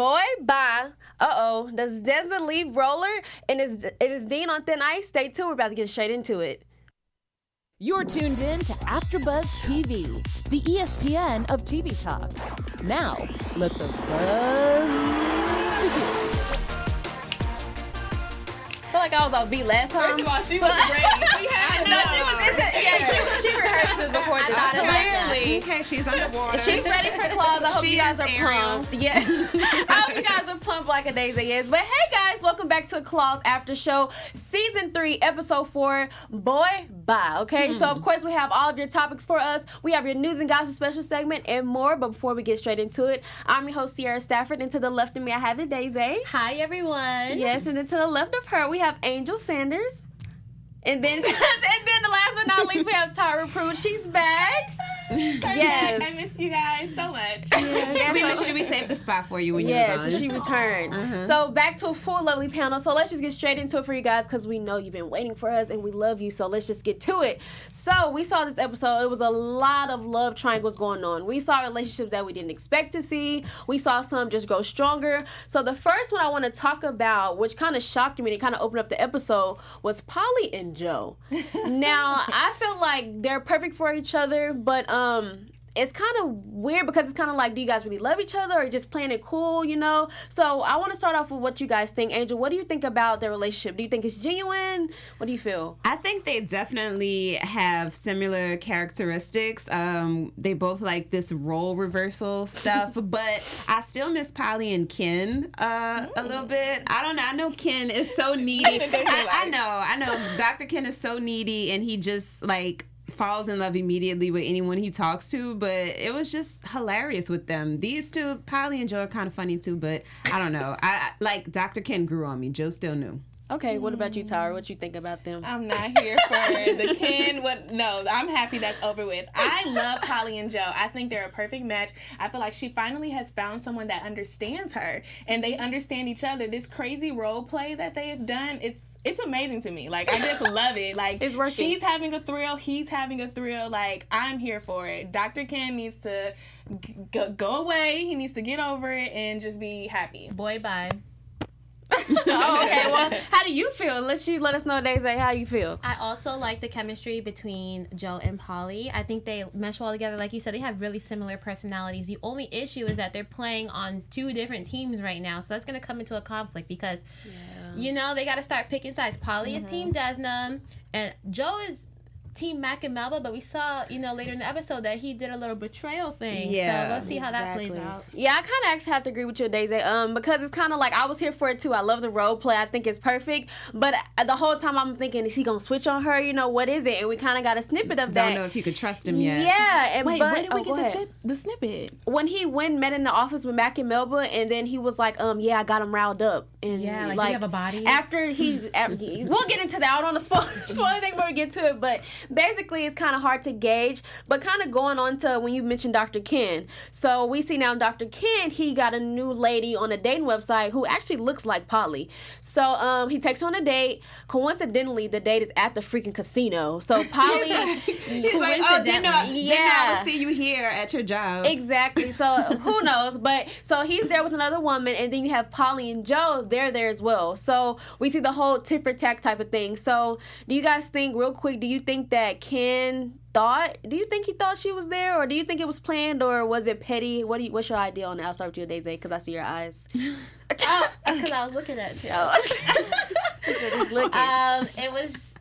Boy, bye. Uh-oh. Does Desna leave Roller? And is Dean on thin ice? Stay tuned. We're about to get straight into it. You're tuned in to AfterBuzz TV, the ESPN of TV talk. Now, let the buzz begin. I feel like I was on beat last time. First of all, she was ready. She had she rehearsed this before this. Clearly. Okay, she's underwater. She's ready for claws. I hope you guys are Ariel. pumped. Yeah. I hope you guys are pumped like Adaeze is. But hey guys, welcome back to Claws After Show, Season 3, Episode 4, Boy Bye. Okay, so of course we have all of your topics for us. We have your news and gossip special segment and more. But before we get straight into it, I'm your host, Sierra Stafford. And to the left of me, I have Adaeze. Hi, everyone. Yes, and then to the left of her, we have Angel Saunders. And then, the last but not least, we have Tyra Prude. She's back. Yes. I miss you guys so much. Yes. We saved the spot for you when you were gone. Yes, she returned. So back to a full lovely panel. So let's just get straight into it for you guys because we know you've been waiting for us and we love you. So let's just get to it. So we saw this episode. It was a lot of love triangles going on. We saw relationships that we didn't expect to see. We saw some just grow stronger. So the first one I want to talk about, which kind of shocked me and kind of opened up the episode, was Polly and Joe. Now, I feel like they're perfect for each other, but it's kind of weird because it's kind of like, do you guys really love each other or just playing it cool, you know? So I want to start off with what you guys think. Angel, what do you think about their relationship? Do you think it's genuine? What do you feel? I think they definitely have similar characteristics. They both like this role reversal stuff, but I still miss Polly and Ken a little bit. I don't know. I know Ken is so needy. I know. Dr. Ken is so needy and he just like falls in love immediately with anyone he talks to, but it was just hilarious with them. These two, Polly and Joe, are kind of funny too, but I don't know. I like Dr. Ken grew on me. Joe still new. Okay, what about you, Tyra? What you think about them? I'm not here for the Ken. No, I'm happy that's over with. I love Polly and Joe. I think they're a perfect match. I feel like she finally has found someone that understands her, and they understand each other. This crazy role play that they have done, it's amazing to me. Like, I just love it. Like, it's working. She's having a thrill. He's having a thrill. Like, I'm here for it. Dr. Ken needs to go away. He needs to get over it and just be happy. Boy, bye. Oh, okay. Well, how do you feel? Let us know, Adaeze, how you feel. I also like the chemistry between Joe and Polly. I think they mesh well together. Like you said, they have really similar personalities. The only issue is that they're playing on two different teams right now. So that's going to come into a conflict because, you know, they got to start picking sides. Polly is Team Desna, and Joe is Team Mac and Melba, but we saw, you know, later in the episode that he did a little betrayal thing. Yeah, so let's see how that plays out. Yeah, I kind of actually have to agree with you, Adaeze, because it's kind of like I was here for it too. I love the role play. I think it's perfect. But the whole time I'm thinking, is he going to switch on her? You know, what is it? And we kind of got a snippet of that. Don't know if you could trust him yet. Yeah. And wait, where did we get the snippet? When he met in the office with Mac and Melba, and then he was like, yeah, I got him riled up. And yeah, like do you have a body? After we'll get into that. I don't want to spoil anything before we get to it. But basically, it's kind of hard to gauge, but kind of going on to when you mentioned Dr. Ken. So we see now Dr. Ken, he got a new lady on a dating website who actually looks like Polly. So he takes her on a date. Coincidentally, the date is at the freaking casino. So Polly... he's like, oh, didn't know I would see you here at your job. Exactly. So who knows? But so he's there with another woman, and then you have Polly and Joe, they're there as well. So we see the whole tit for tat type of thing. So do you guys think, real quick, do you think that Ken do you think he thought she was there, or do you think it was planned, or was it petty? What's your idea on that? I'll start with you, Adaeze, because I see your eyes. Oh, because I was looking at you. Oh. Just looking.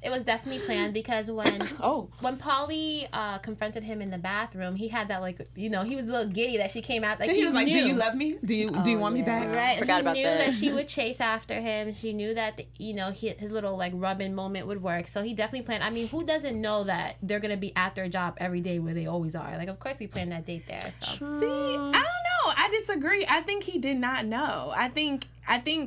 It was definitely planned because when Polly confronted him in the bathroom, he had that, like, you know, he was a little giddy that she came out. Like, he was like, do you love me? Do you want me back? Right. Forgot about that. He knew that she would chase after him. She knew that, you know, his little, like, rub-in moment would work. So he definitely planned. I mean, who doesn't know that they're going to be at their job every day where they always are? Like, of course he planned that date there. So. See, I don't know. I disagree. I think he did not know. I think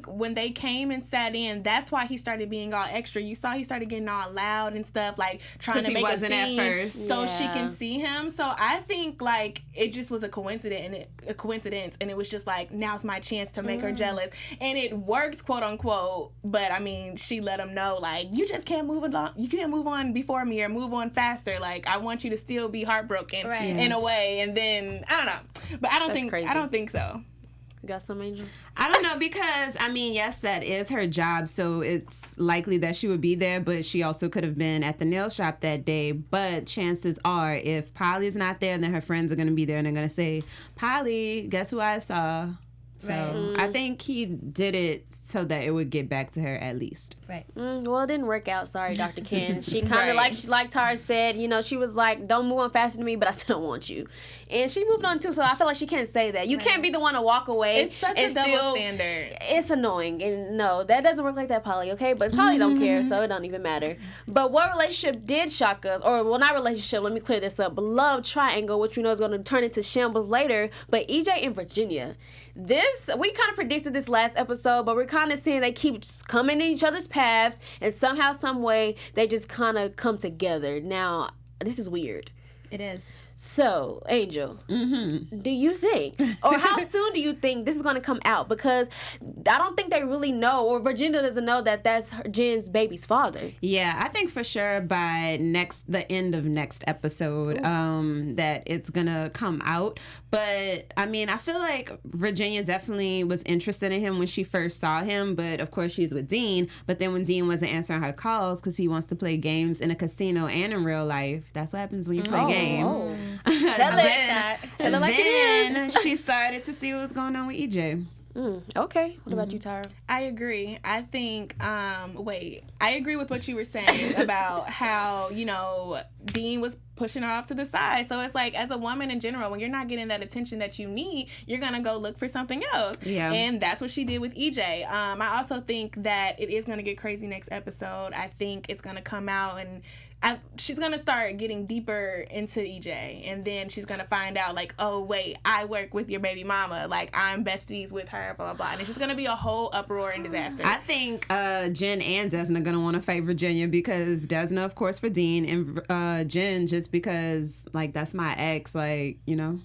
when they came and sat in, that's why he started being all extra. You saw he started getting all loud and stuff, like trying to make a scene at first. so she can see him. So I think like it just was a coincidence, and it was just like, now's my chance to make her jealous, and it worked, quote unquote. But I mean, she let him know, like, you just can't move along. You can't move on before me or move on faster. Like, I want you to still be heartbroken in a way. And then I don't know, but I don't think so. You got some, Angel? I don't know, because, I mean, yes, that is her job, so it's likely that she would be there, but she also could have been at the nail shop that day. But chances are, if Polly's not there, then her friends are going to be there, and they're going to say, Polly, guess who I saw? So I think he did it so that it would get back to her at least. Right. Well, it didn't work out. Sorry, Dr. Ken. She kind of like Tara said, you know, she was like, don't move on faster than me, but I still don't want you. And she moved on too, so I feel like she can't say that. You can't be the one to walk away. It's such a double standard. It's annoying. And no, that doesn't work like that, Polly, okay? But Polly don't care, so it don't even matter. But what relationship did shock us, or, well, not relationship, let me clear this up, but love triangle, which we know is going to turn into shambles later, but EJ and Virginia. This, we kind of predicted this last episode, but we're kind of seeing they keep coming in each other's paths, and somehow, some way, they just kind of come together. Now, this is weird. It is. So, Angel, do you think, or how soon do you think this is going to come out? Because I don't think they really know, or Virginia doesn't know that that's Jen's baby's father. Yeah, I think for sure by the end of next episode, that it's going to come out. But, I mean, I feel like Virginia definitely was interested in him when she first saw him. But, of course, she's with Dean. But then when Dean wasn't answering her calls because he wants to play games in a casino and in real life, that's what happens when you play games. Tell it like it is. She started to see what was going on with EJ. Okay. What about you, Tyra? I agree. I think, I agree with what you were saying about how, you know, Dean was pushing her off to the side. So it's like, as a woman in general, when you're not getting that attention that you need, you're going to go look for something else. Yeah. And that's what she did with EJ. I also think that it is going to get crazy next episode. I think it's going to come out and she's going to start getting deeper into EJ, and then she's going to find out, like, oh, wait, I work with your baby mama. Like, I'm besties with her, blah, blah, blah. And it's just going to be a whole uproar and disaster. I think Jen and Desna are going to want to fight Virginia, because Desna, of course, for Dean, and Jen just because, like, that's my ex, like, you know.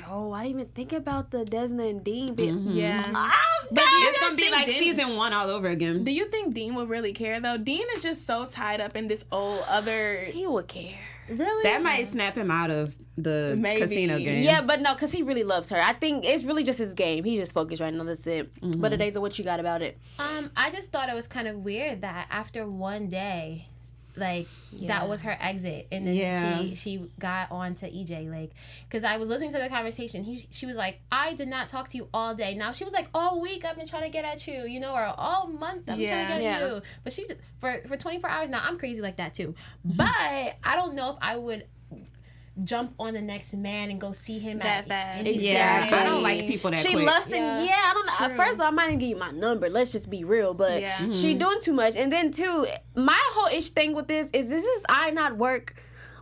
Oh, I didn't even think about the Desna and Dean bit. Yeah. But it's going to be like season 1 all over again. Do you think Dean would really care, though? Dean is just so tied up in this old other... He would care. Really? That might snap him out of the casino games. Yeah, but no, because he really loves her. I think it's really just his game. He's just focused right now. That's it. But Adaeze, what you got about it? I just thought it was kind of weird that after one day... Like, that was her exit. And then she got on to EJ. Like, because I was listening to the conversation. She was like, I did not talk to you all day. Now, she was like, all week I've been trying to get at you, you know, or all month I've been trying to get at you. But she just, for 24 hours now, I'm crazy like that too. But I don't know if I would jump on the next man and go see him that fast. Yeah, I don't like people that she quick. Lusting, I don't know. True. First of all, I might even give you my number. Let's just be real. But she doing too much. And then, too, my whole thing with this is I not work.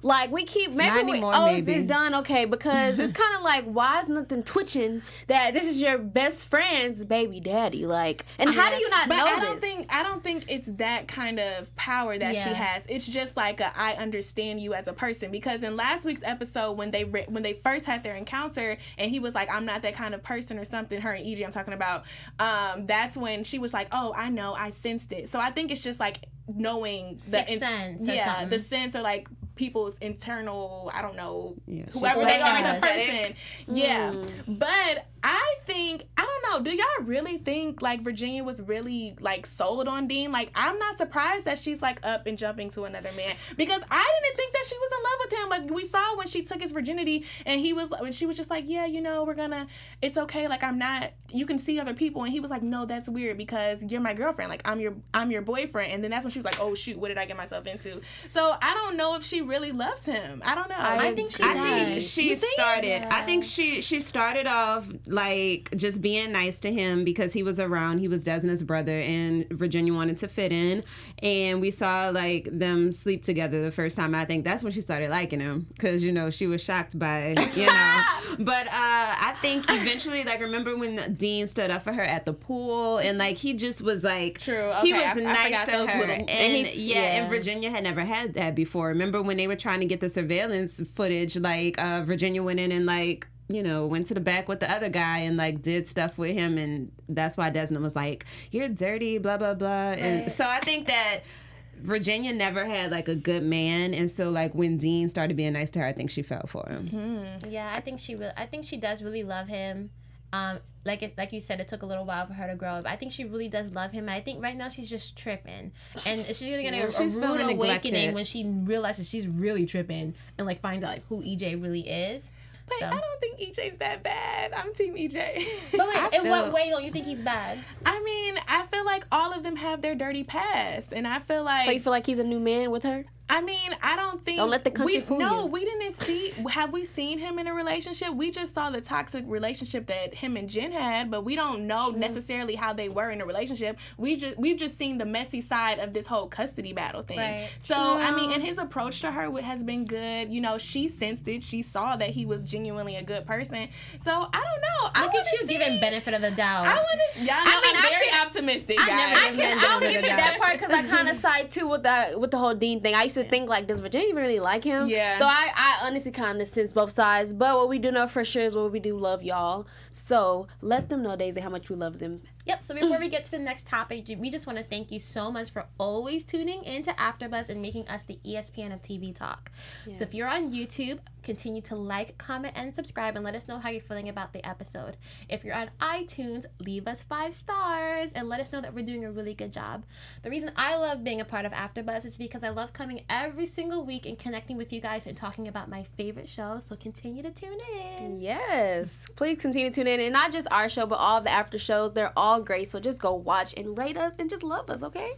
Like, we keep, maybe it's done, okay, because it's kind of like, why is nothing twitching that this is your best friend's baby daddy? Like, and how do you not know this? I don't think it's that kind of power that she has. It's just like I understand you as a person, because in last week's episode, when they first had their encounter, and he was like, I'm not that kind of person or something, her and EJ I'm talking about, that's when she was like, oh, I know, I sensed it. So I think it's just like knowing sense or something. the sense, or like people's internal, I don't know, whoever they are as a person. Yeah. But I think, I don't know, do y'all really think like Virginia was really like sold on Dean? Like, I'm not surprised that she's like up and jumping to another man, because I didn't think that she was in love with him. Like, we saw when she took his virginity and when she was just like, yeah, you know, it's okay, like, I'm not, you can see other people, and he was like, no, that's weird because you're my girlfriend, like, I'm your boyfriend. And then that's when she was like, oh shoot, what did I get myself into? So I don't know if she really loves him. I don't know. I think she started. I think she started off like just being nice to him because he was around. He was Desna's brother, and Virginia wanted to fit in. And we saw like them sleep together the first time. I think that's when she started liking him, because you know she was shocked by But I think eventually, like, remember when Dean stood up for her at the pool, and like he just was like, true. Okay, he was nice to her, and Virginia had never had that before. Remember when they were trying to get the surveillance footage? Like Virginia went in and like, you know, went to the back with the other guy and like did stuff with him, and that's why Desna was like, you're dirty, blah blah blah. And so I think that Virginia never had like a good man, and so like when Dean started being nice to her, I think she fell for him. Yeah, I think she does really love him. Like you said, it took a little while for her to grow up. I think she really does love him. And I think right now she's just tripping. And she's going to get a rude awakening when she realizes she's really tripping and like finds out like who EJ really is. But I don't think EJ's that bad. I'm Team EJ. But wait, in what way don't you think he's bad? I mean, I feel like all of them have their dirty past. And I feel like... So you feel like he's a new man with her? I mean, I don't think... Don't let the country fool you. No, we didn't see... Have we seen him in a relationship? We just saw the toxic relationship that him and Jen had, but we don't know necessarily how they were in a relationship. We've just seen the messy side of this whole custody battle thing. Right. So, I mean, and his approach to her has been good. You know, she sensed it. She saw that he was genuinely a good person. So, I don't know. Look at you giving benefit of the doubt. I'm very optimistic, guys. I'll give you that part because I kind of side too with the whole Dean thing. I used to think like, does Virginia even really like him? Yeah. So I honestly kind of sense both sides. But what we do know for sure is what we do love y'all. So let them know, Daisy, how much we love them. Yep, so before we get to the next topic, we just want to thank you so much for always tuning into AfterBuzz and making us the ESPN of TV talk. Yes. So if you're on YouTube, continue to like, comment, and subscribe, and let us know how you're feeling about the episode. If you're on iTunes, leave us 5 stars and let us know that we're doing a really good job. The reason I love being a part of AfterBuzz is because I love coming every single week and connecting with you guys and talking about my favorite shows, so continue to tune in. Yes, please continue to tune in, and not just our show, but all the after shows. They're all great, so just go watch and rate us and just love us, okay?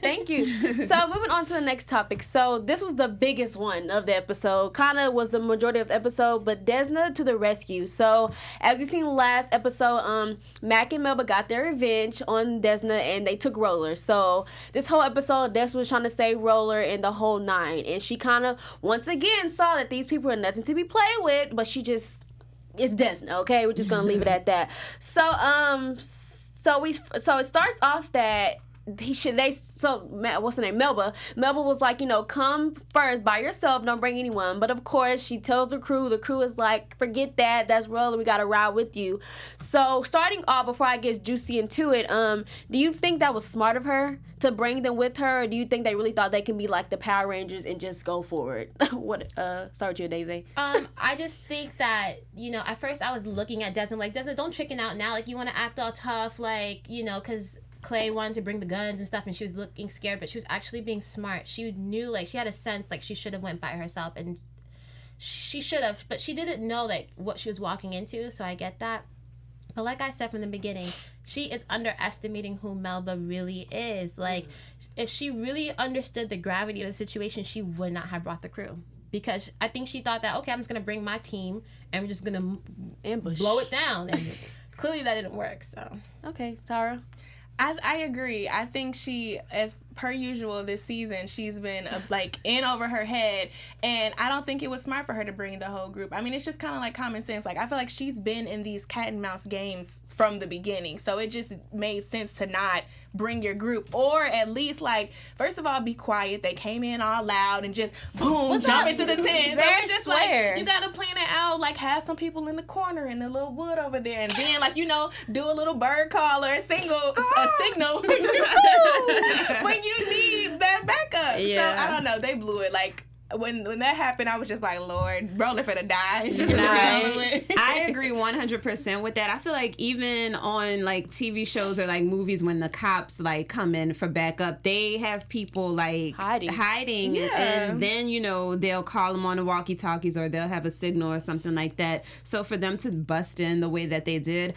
Thank you. So moving on to the next topic. So this was the biggest one of the episode, kind of was the majority of the episode, but Desna to the rescue. So as we seen last episode, Mac and Melba got their revenge on Desna and they took Roller. So this whole episode, Desna was trying to save Roller and the whole 9, and she kind of once again saw that these people are nothing to be played with, but she just... It's Desna, okay? We're just gonna leave it at that. So it starts off that what's her name? Melba was like, come first by yourself, don't bring anyone. But of course, she tells the crew is like, forget that, that's Roller, we gotta ride with you. So starting off, before I get juicy into it, do you think that was smart of her to bring them with her, or do you think they really thought they can be like the Power Rangers and just go for it? Start with you, Adaeze. I just think that, at first I was looking at Desna like, Desna, don't chicken out now, like you want to act all tough, like, because Clay wanted to bring the guns and stuff and she was looking scared, but she was actually being smart. She knew, like, she had a sense like she should have went by herself, and she should have, but she didn't know like what she was walking into, so I get that. But like I said from the beginning, she is underestimating who Melba really is. Like, if she really understood the gravity of the situation, she would not have brought the crew. Because I think she thought that, okay, I'm just going to bring my team and we're just going to ambush, blow it down. And clearly that didn't work, so. Okay, Tyra? I agree. I think she, as per usual this season, she's been like in over her head, and I don't think it was smart for her to bring the whole group. I mean, it's just kind of like common sense. Like, I feel like she's been in these cat and mouse games from the beginning, so it just made sense to not bring your group, or at least, like, first of all, be quiet. They came in all loud and just boom, jump into the tent. So it's just like, you gotta plan it out, like have some people in the corner in the little wood over there, and then like, do a little bird call or a signal when you need that backup. Yeah. So I don't know, they blew it. Like, when that happened, I was just like, Lord, Roller finna die. It's just I agree 100% with that. I feel like even on like TV shows or like movies, when the cops like come in for backup, they have people like hiding, and then they'll call them on the walkie-talkies, or they'll have a signal or something like that. So for them to bust in the way that they did,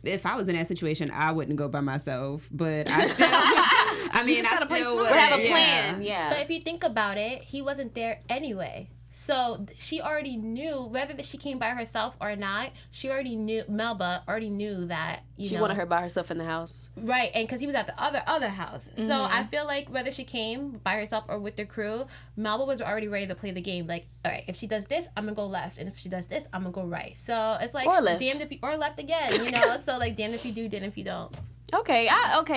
if I was in that situation, I wouldn't go by myself. But I still, I still would have a plan. Yeah. But if you think about it, he wasn't there anyway. So she already knew, whether that she came by herself or not, Melba already knew that, she wanted her by herself in the house. Right, and because he was at the other house. Mm-hmm. So I feel like whether she came by herself or with the crew, Melba was already ready to play the game. Like, all right, if she does this, I'm going to go left. And if she does this, I'm going to go right. So it's like, damned if you, or left again, So like, damned if you do, damned if you don't. Okay,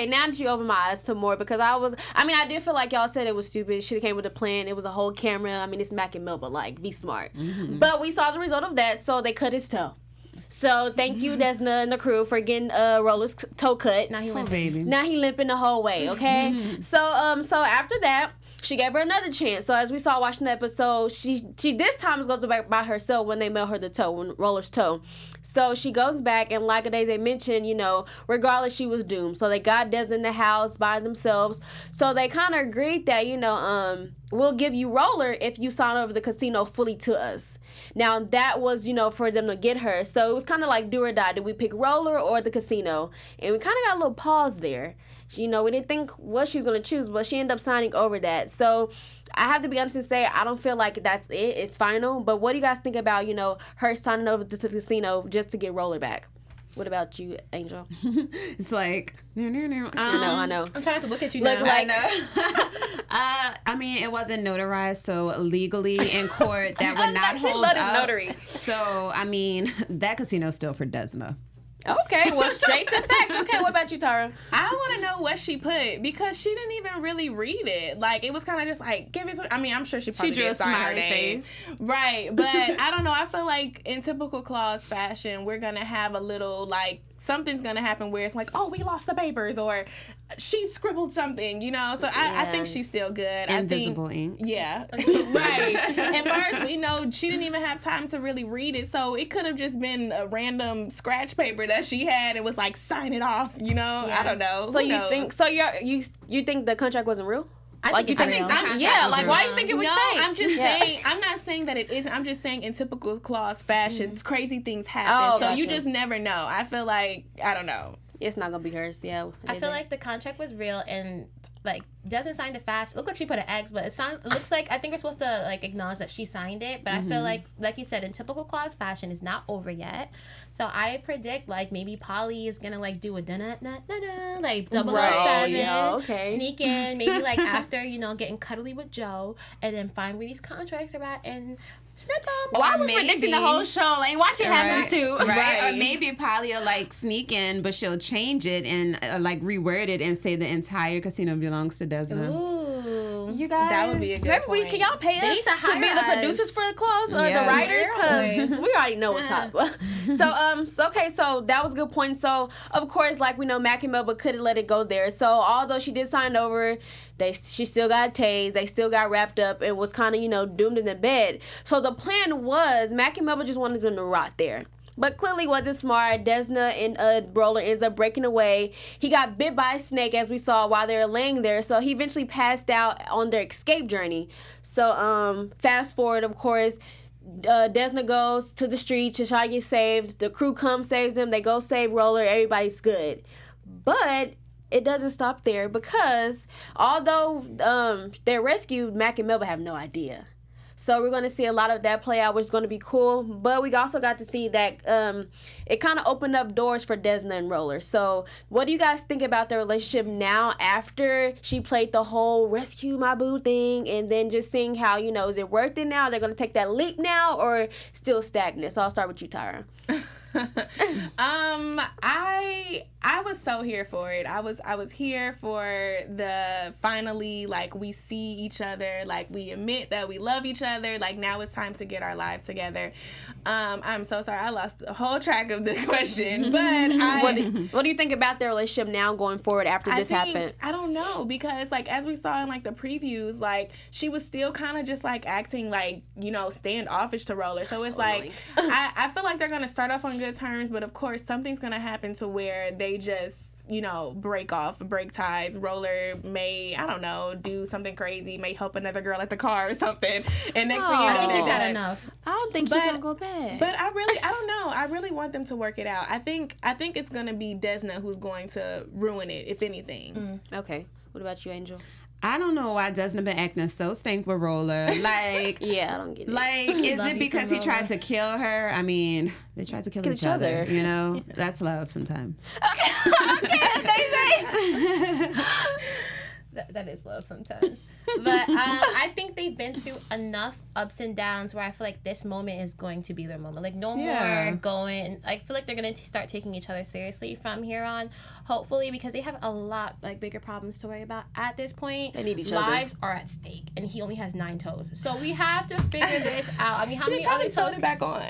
now that you open my eyes to more, because I did feel like y'all said it was stupid. It should have came with a plan. It was a whole camera. It's Mac and Melba, like, be smart. Mm-hmm. But we saw the result of that, so they cut his toe. So thank you, Desna and the crew, for getting Roller's toe cut. Now he limping. Now he limping the whole way, okay? So after that, she gave her another chance. So as we saw watching the episode, she this time goes back by herself when they mail her the toe, when Roller's toe. So she goes back, and like Adaeze mentioned, regardless, she was doomed. So they got Desna in the house by themselves. So they kind of agreed that, we'll give you Roller if you sign over the casino fully to us. Now, that was, for them to get her. So it was kind of like do or die. Did we pick Roller or the casino? And we kind of got a little pause there. We didn't think what she was going to choose, but she ended up signing over that. So I have to be honest and say, I don't feel like that's it. It's final. But what do you guys think about, her signing over to the casino just to get Roller back? What about you, Angel? It's like, I know. I'm trying to look at you now. Like, I mean, it wasn't notarized, so legally in court that would not hold love up. notary. So, I mean, that casino's still for Desna. Okay, well, straight to facts. Okay, what about you, Tyra? I want to know what she put because she didn't even really read it. Like, it was kind of just like, give it to. I mean, I'm sure she probably drew did a sign her smiley name. face. Right, but I don't know. I feel like in typical Claus fashion, we're going to have a little, like, something's going to happen where it's like, oh, we lost the papers, or she scribbled something, So I think she's still good. Invisible ink. Yeah, right. As far as we know, she didn't even have time to really read it, so it could have just been a random scratch paper that she had and was like, sign it off, Yeah. I don't know. So Who you knows? think? So you think the contract wasn't real? I think it's real. Why you think it was fake? I'm just saying. I'm not saying that it isn't. I'm just saying in typical Claus fashion, crazy things happen. So you just never know. I feel like I don't know. It's not gonna be hers. Yeah, I feel like the contract was real and. Like, doesn't sign the fast. It looked like she put an X, but it looks like I think we're supposed to like acknowledge that she signed it. But I feel like you said, in typical Claus fashion, it's not over yet. So I predict like maybe Polly is gonna like do a like 007, sneak in maybe like after getting cuddly with Joe, and then find where these contracts are at and snip them. Why are we predicting the whole show? Like, watch it happen too. Right. Or maybe Polly will like sneak in, but she'll change it and like reword it and say the entire casino belongs to Desna. Ooh, you guys, that would be a good point. Can y'all pay us to be the producers for the Claus or the Yeah. writers? Because we already know what's up. So that was a good point. So of course, like we know, Mac and Melba couldn't let it go there. So although she did sign over, she still got tased. They still got wrapped up and was kind of doomed in the bed. So the plan was Mac and Melba just wanted them to rot there. But clearly wasn't smart. Desna and Roller ends up breaking away. He got bit by a snake, as we saw, while they were laying there. So he eventually passed out on their escape journey. So fast forward, of course, Desna goes to the street to try to get saved. The crew comes, saves them. They go save Roller. Everybody's good. But it doesn't stop there because although they're rescued, Mac and Melba have no idea. So we're going to see a lot of that play out, which is going to be cool. But we also got to see that it kind of opened up doors for Desna and Roller. So what do you guys think about their relationship now after she played the whole rescue my boo thing, and then just seeing how, is it worth it now? They're going to take that leap now or still stagnant? So I'll start with you, Tyra. I was so here for it. I was here for the finally, like, we see each other, like we admit that we love each other, like now it's time to get our lives together. I'm so sorry, I lost the whole track of the question, but what do you think about their relationship now going forward after this happened? I don't know, because like as we saw in like the previews, like she was still kind of just like acting like standoffish to Roller. So it's like I feel like they're gonna start off on good terms, but of course something's gonna happen to where they just break ties. Roller may, I don't know, do something crazy, may help another girl at the car or something, and next thing you know, I think he's they're got done. enough. I don't think he's gonna go bad. But I don't know. I really want them to work it out. I think it's gonna be Desna who's going to ruin it, if anything. Okay. What about you, Angel? I don't know why Desna been acting so stank with Roller. Like, yeah, I don't get it. Like, is it because he tried to kill her? I mean, they tried to kill each other. That's love sometimes. That is love sometimes. But I think they've been through enough ups and downs where I feel like this moment is going to be their moment. Like, no more going. I feel like they're going to start taking each other seriously from here on, hopefully, because they have a lot bigger problems to worry about at this point. They need each other. Lives are at stake, and he only has 9 toes. So we have to figure this out. I mean, how many other toes? It back on.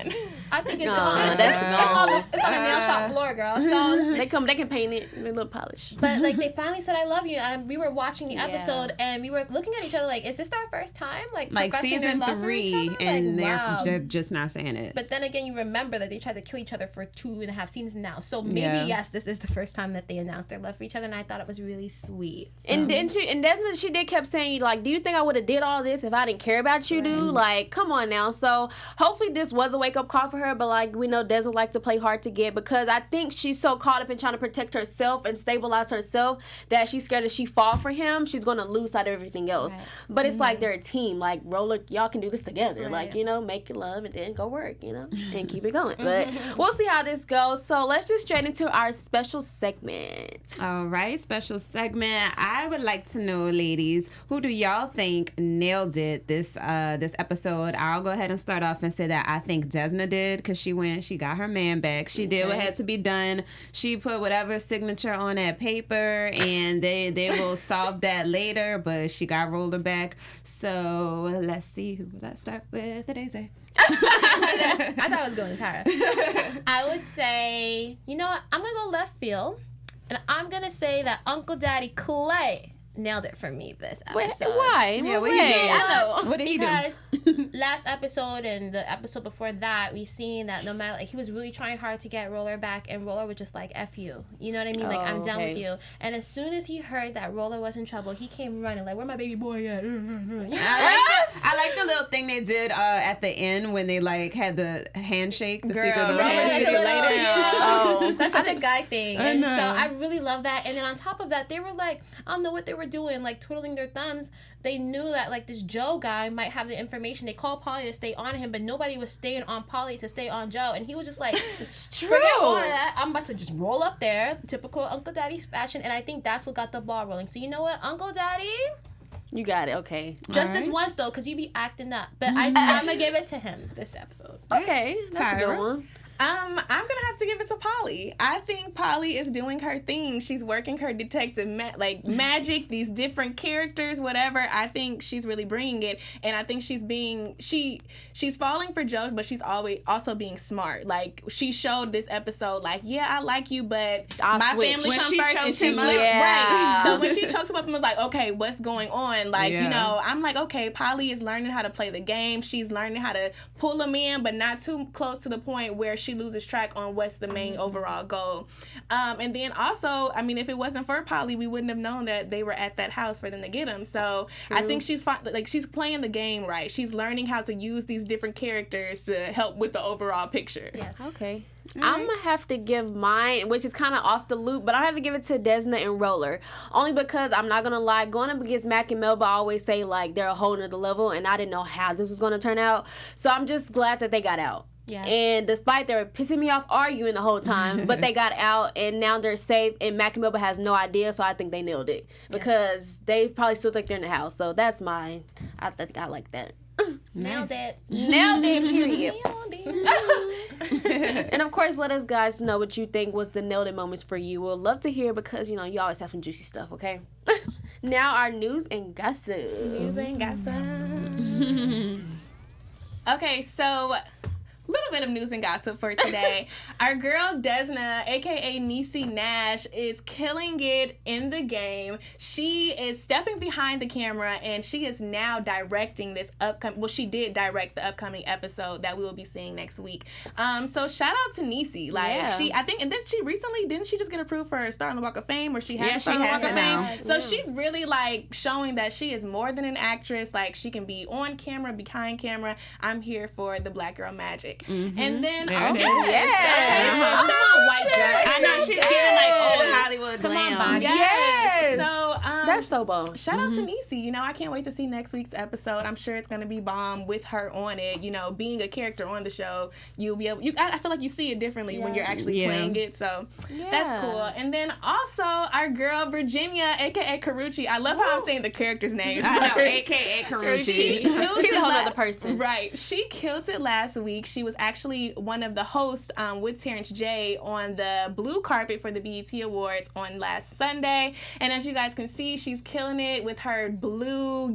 I think it's gone. It's on the nail shop floor, girl. So they can paint it with a little polish. But like they finally said I love you. We were watching the episode and we were looking looking at each other like, is this our first time? Like season their love for each 3, other? and like, wow. they're just not saying it. But then again, you remember that they tried to kill each other for 2.5 seasons now. So maybe, yes, this is the first time that they announced their love for each other, and I thought it was really sweet. So. And then Desna, she did kept saying, like, do you think I would have did all this if I didn't care about you, dude? Like, come on now. So hopefully this was a wake-up call for her, but, like, we know Desna likes to play hard to get, because I think she's so caught up in trying to protect herself and stabilize herself that she's scared if she fall for him, she's going to lose sight of everything else. Right. But it's like they're a team. Like, Roller, y'all can do this together. Right. Like, you know, make it love and then go work, you know, and keep it going. But we'll see how this goes. So let's just straight into our special segment. All right, special segment. I would like to know, ladies, who do y'all think nailed it this episode? I'll go ahead and start off and say that I think Desna did, because she got her man back. She did what had to be done. She put whatever signature on that paper, and they will solve that later, but she got Roller back. So let's see, who would I start with? Adaeze. I thought I was going Tyra. I would say, you know what? I'm going to go left field, and I'm going to say that Uncle Daddy Clay nailed it for me this episode. Why? Yeah, what I know. What did he do? Because last episode and the episode before that, we seen that no matter, like, he was really trying hard to get Roller back, and Roller was just like, F you. You know what I mean? Like, I'm done with you. And as soon as he heard that Roller was in trouble, he came running, like, where my baby boy at? I like the little thing they did at the end when they, like, had the handshake. The secret of the That's such a guy thing. And so I really love that. And then on top of that, they were like, I don't know what they were doing, like twiddling their thumbs. They knew that, like, this Joe guy might have the information. They called Polly to stay on him, but nobody was staying on Polly to stay on Joe. And he was just like, forget all of that. I'm about to just roll up there, typical Uncle Daddy's fashion. And I think that's what got the ball rolling. So you know what, Uncle Daddy? You got it. Okay. Just this once, though, because you be acting up. But I'm going to give it to him this episode. Okay. That's a good one. I'm gonna have to give it to Polly. I think Polly is doing her thing. She's working her detective magic, these different characters, whatever. I think she's really bringing it, and I think she's falling for Joe, but she's always also being smart. Like, she showed this episode, like, yeah, I like you, but my family comes first. And she right. So when she choked him up and was like, okay, what's going on? Like, you know, I'm like, okay, Polly is learning how to play the game. She's learning how to pull him in, but not too close to the point where she loses track on what's the main overall goal. And then also, I mean, if it wasn't for Polly, we wouldn't have known that they were at that house for them to get him. So I think she's playing the game right. She's learning how to use these different characters to help with the overall picture. Yes. Okay. I'm going to have to give mine, which is kind of off the loop, but I have to give it to Desna and Roller. Only because, I'm not going to lie, going up against Mac and Melba, I always say, like, they're a whole nother level, and I didn't know how this was going to turn out. So I'm just glad that they got out. Yeah. And despite they were pissing me off arguing the whole time, but they got out, and now they're safe, and Mac and Melba has no idea, so I think they nailed it. Because they probably still think they're in the house. So that's mine. I think I like that. Nailed it. Nailed it, period. And of course, let us guys know what you think was the nailed it moments for you. We'll love to hear, because, you know, you always have some juicy stuff, okay? Now our news and gossip. Okay, so little bit of news and gossip for today. Our girl Desna, aka Niecy Nash, is killing it in the game. She is stepping behind the camera, and she is now directing this upcoming. Well, she did direct the upcoming episode that we will be seeing next week. So shout out to Niecy. Like, I think, and then she recently didn't she just get approved for a Star on the Walk of Fame, or she has a Star on the Walk of Fame. So she's really like showing that she is more than an actress. Like, she can be on camera, behind camera. I'm here for the Black girl magic. Mm-hmm. And then come on, white dress. I know she's giving like old Hollywood glam. Yes. So that's so bomb. Shout out to Niecy. You know, I can't wait to see next week's episode. I'm sure it's gonna be bomb with her on it. You know, being a character on the show, you'll be able. I feel like you see it differently when you're actually playing it. So that's cool. And then also our girl Virginia, aka Carucci. I love how I'm saying the characters' names. I know, aka Carucci. She's a whole other person. Right. She killed it last week. She was actually one of the hosts with Terrence J on the blue carpet for the BET Awards on last Sunday. And as you guys can see, She's killing it with her blue,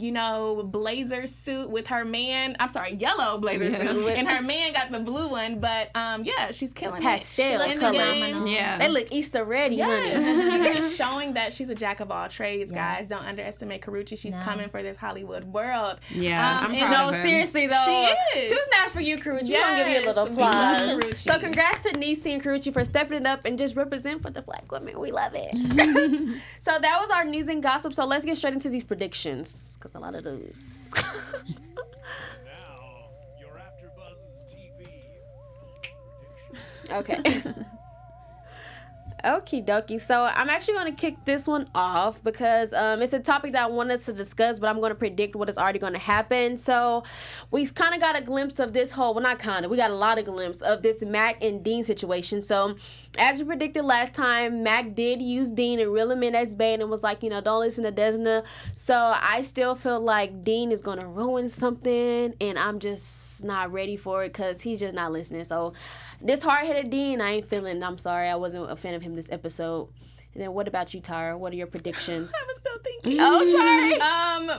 blazer suit with her man. I'm sorry, yellow blazer suit. And her man got the blue one. But, she's killing pastel it. colors. Yeah. They look Easter ready, honey. She's showing that she's a jack of all trades, guys. Don't underestimate Karrueche. She's coming for this Hollywood world. Yeah, I'm proud of her. Seriously though, she is. 2 snaps for you, Karrueche. Yes, We're gonna give you a little we love applause. Karrueche. So congrats to Niecy and Karrueche for stepping it up and just represent for the Black women. We love it. So that was our news and gossip. So let's get straight into these predictions, because a lot of those. Now, your AfterBuzz TV prediction. Okay. Okie dokie. So I'm actually going to kick this one off because it's a topic that I want us to discuss, but I'm going to predict what is already going to happen. So we kind of got a glimpse of this whole, well, not kind of, we got a lot of glimpse of this Mac and Dean situation. So as we predicted last time, Mac did use Dean and reel him in as bait and was like, don't listen to Desna. So I still feel like Dean is going to ruin something, and I'm just not ready for it because he's just not listening. So this hard-headed Dean, I ain't feeling. I'm sorry, I wasn't a fan of him this episode. And then what about you, Tyra? What are your predictions? I was still thinking. Oh, sorry.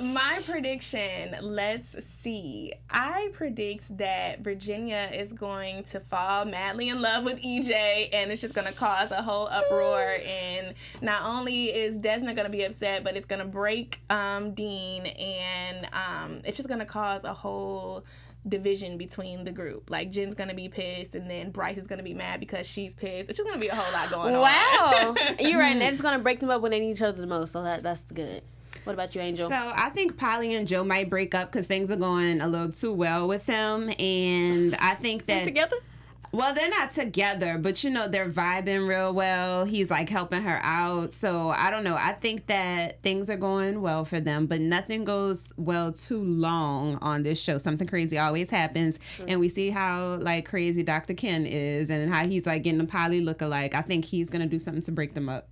My prediction, let's see. I predict that Virginia is going to fall madly in love with EJ, and it's just going to cause a whole uproar. And not only is Desna going to be upset, but it's going to break Dean, and it's just going to cause a whole division between the group. Like, Jen's gonna be pissed, and then Bryce is gonna be mad because she's pissed. It's just gonna be a whole lot going on. Wow. You're right. That's gonna break them up when they need each other the most. So that's good. What about you, Angel? So I think Polly and Joe might break up because things are going a little too well with them, and I think that together? Well, they're not together, but they're vibing real well. He's like helping her out. So I don't know. I think that things are going well for them, but nothing goes well too long on this show. Something crazy always happens. And we see how like crazy Dr. Ken is and how he's like getting a Polly lookalike. I think he's going to do something to break them up.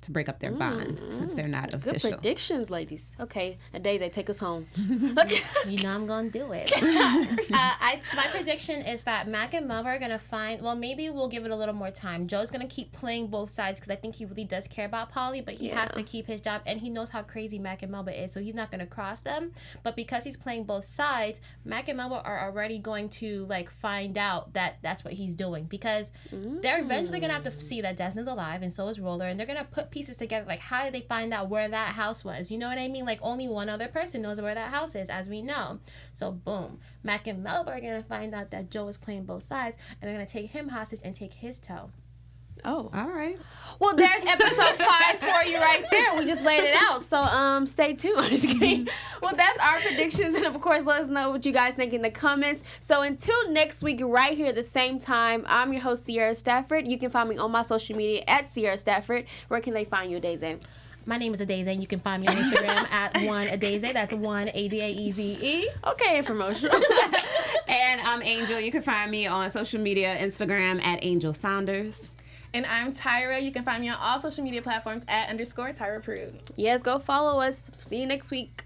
To break up their bond since they're not official. Good predictions, ladies. Okay, Adaeze, take us home. I'm gonna do it. My prediction is that Mac and Melba are gonna find. Well, maybe we'll give it a little more time. Joe's gonna keep playing both sides because I think he really does care about Polly, but he has to keep his job, and he knows how crazy Mac and Melba is, so he's not gonna cross them. But because he's playing both sides, Mac and Melba are already going to like find out that that's what he's doing because they're eventually gonna have to see that Desna's alive, and so is Roller, and they're gonna put pieces together. Like, how did they find out where that house was? You know what I mean? Like, only one other person knows where that house is, as we know. So boom, Mac and Melba are gonna find out that Joe is playing both sides, and they're gonna take him hostage and take his toe. Oh, all right. Well, there's episode 5 for you right there. We just laid it out. So stay tuned. I'm just kidding. Well, that's our predictions, and of course, let us know what you guys think in the comments. So until next week, right here at the same time, I'm your host, Sierra Stafford. You can find me on my social media at Sierra Stafford. Where can they find you, Adaeze? My name is Adaeze, and you can find me on Instagram at 1Adaeze. That's 1ADAEZE. Okay, informational. And I'm Angel. You can find me on social media, Instagram at Angel Saunders. And I'm Tyra. You can find me on all social media platforms at _Tyra Prude. Yes, go follow us. See you next week.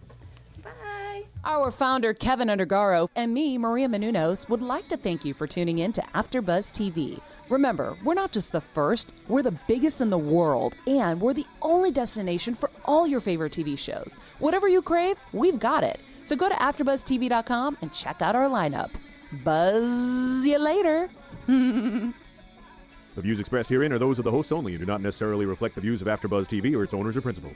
Bye. Our founder, Keven Undergaro, and me, Maria Menounos, would like to thank you for tuning in to AfterBuzz TV. Remember, we're not just the first, we're the biggest in the world, and we're the only destination for all your favorite TV shows. Whatever you crave, we've got it. So go to AfterBuzzTV.com and check out our lineup. Buzz you later. The views expressed herein are those of the hosts only and do not necessarily reflect the views of AfterBuzz TV or its owners or principals.